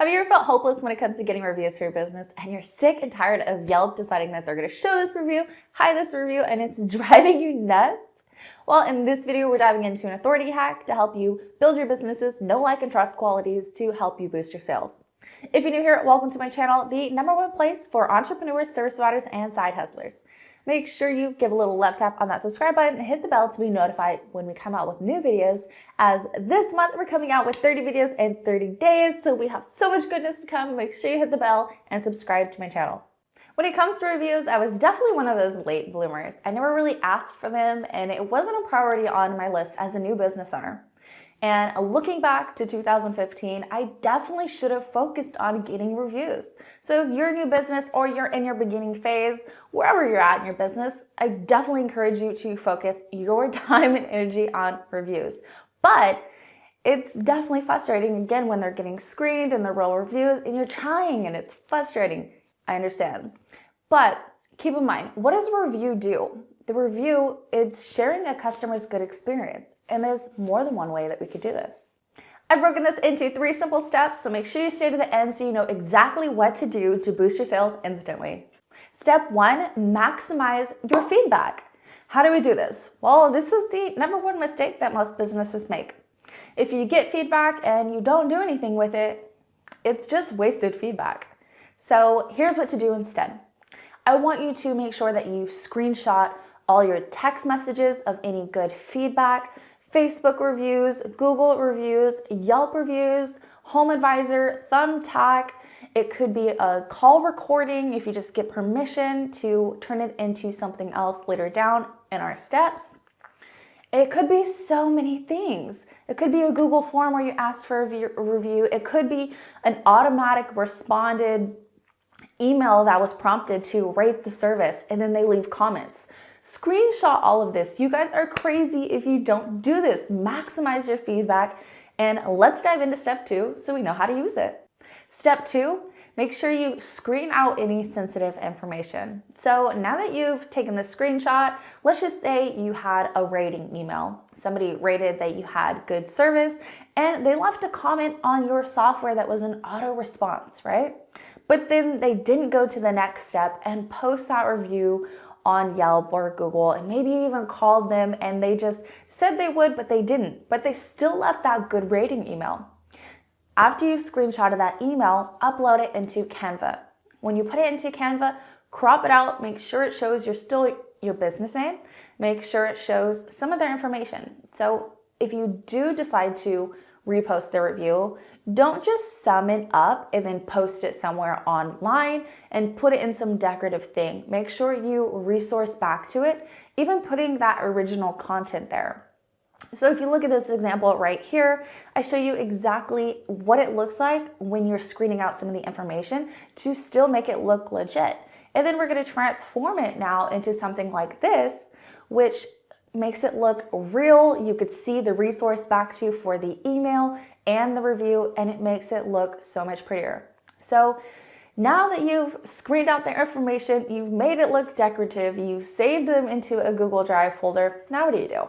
Have you ever felt hopeless when it comes to getting reviews for your business and you're sick and tired of Yelp deciding that they're going to show this review, hide this review, and it's driving you nuts? Well, in this video, we're diving into an authority hack to help you build your business's know, like, and trust qualities to help you boost your sales. If you're new here, welcome to my channel, the #1 place for entrepreneurs, service providers, and side hustlers. Make sure you give a little left tap on that subscribe button and hit the bell to be notified when we come out with new videos, as this month we're coming out with 30 videos in 30 days, so we have so much goodness to come. Make sure you hit the bell and subscribe to my channel. When it comes to reviews, I was definitely one of those late bloomers. I never really asked for them, and it wasn't a priority on my list as a new business owner. And looking back to 2015, I definitely should have focused on getting reviews. So if you're a new business or you're in your beginning phase, wherever you're at in your business, I definitely encourage you to focus your time and energy on reviews. But it's definitely frustrating, again, when they're getting screened and they're real reviews and you're trying and it's frustrating. I understand. But keep in mind, what does a review do? The review is sharing a customer's good experience, and there's more than one way that we could do this. I've broken this into 3 simple steps, so make sure you stay to the end so you know exactly what to do to boost your sales instantly. Step 1, maximize your feedback. How do we do this? Well, this is the #1 mistake that most businesses make. If you get feedback and you don't do anything with it, it's just wasted feedback. So here's what to do instead. I want you to make sure that you screenshot all your text messages of any good feedback, Facebook reviews, Google reviews, Yelp reviews, Home Advisor, Thumbtack. It could be a call recording if you just get permission to turn it into something else later down in our steps. It could be so many things. It could be a Google form where you ask for a review. It could be an automatic responded email that was prompted to rate the service and then they leave comments. Screenshot all of this. You guys are crazy if you don't do this. Maximize your feedback, and let's dive into step 2 so we know how to use it. Step 2, make sure you screen out any sensitive information. So now that you've taken the screenshot, let's just say you had a rating email. Somebody rated that you had good service and they left a comment on your software that was an auto response, right? But then they didn't go to the next step and post that review on Yelp or Google, and maybe you even called them and they just said they would, but they didn't, but they still left that good rating email. After you've screenshotted that email, upload it into Canva. When you put it into Canva, crop it out, make sure it shows your business name, make sure it shows some of their information. So if you do decide to repost the review, don't just sum it up and then post it somewhere online and put it in some decorative thing. Make sure you resource back to it, even putting that original content there. So if you look at this example right here, I show you exactly what it looks like when you're screening out some of the information to still make it look legit. And then we're going to transform it now into something like this, which makes it look real. You could see the resource back to for the email and the review, and it makes it look so much prettier. So now that you've screened out the information, you've made it look decorative, you've saved them into a Google Drive folder, now what do you do?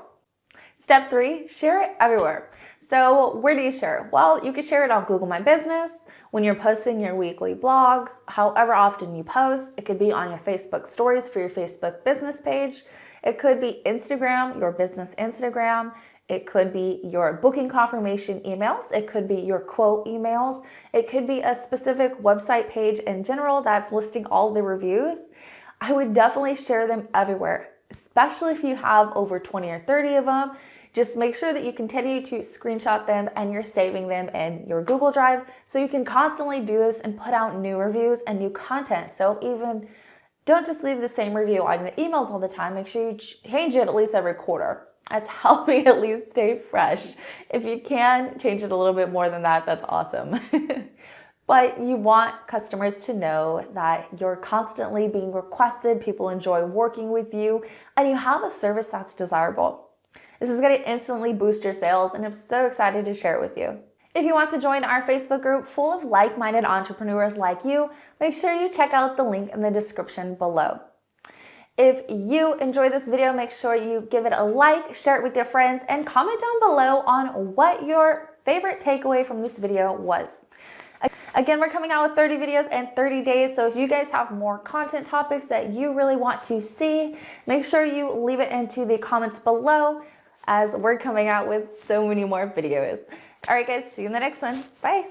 Step 3, share it everywhere. So where do you share it? Well, you can share it on Google My Business, when you're posting your weekly blogs, however often you post. It could be on your Facebook stories for your Facebook business page. It could be Instagram, your business Instagram. It could be your booking confirmation emails. It could be your quote emails. It could be a specific website page in general that's listing all the reviews. I would definitely share them everywhere, especially if you have over 20 or 30 of them. Just make sure that you continue to screenshot them and you're saving them in your Google Drive so you can constantly do this and put out new reviews and new content. So even don't just leave the same review on the emails all the time. Make sure you change it at least every quarter. That's helping at least stay fresh. If you can change it a little bit more than that, that's awesome. But you want customers to know that you're constantly being requested, people enjoy working with you, and you have a service that's desirable. This is going to instantly boost your sales, and I'm so excited to share it with you. If you want to join our Facebook group full of like-minded entrepreneurs like you, make sure you check out the link in the description below. If you enjoyed this video, make sure you give it a like, share it with your friends, and comment down below on what your favorite takeaway from this video was. Again, we're coming out with 30 videos in 30 days. So if you guys have more content topics that you really want to see, make sure you leave it into the comments below, as we're coming out with so many more videos. All right, guys, see you in the next one. Bye.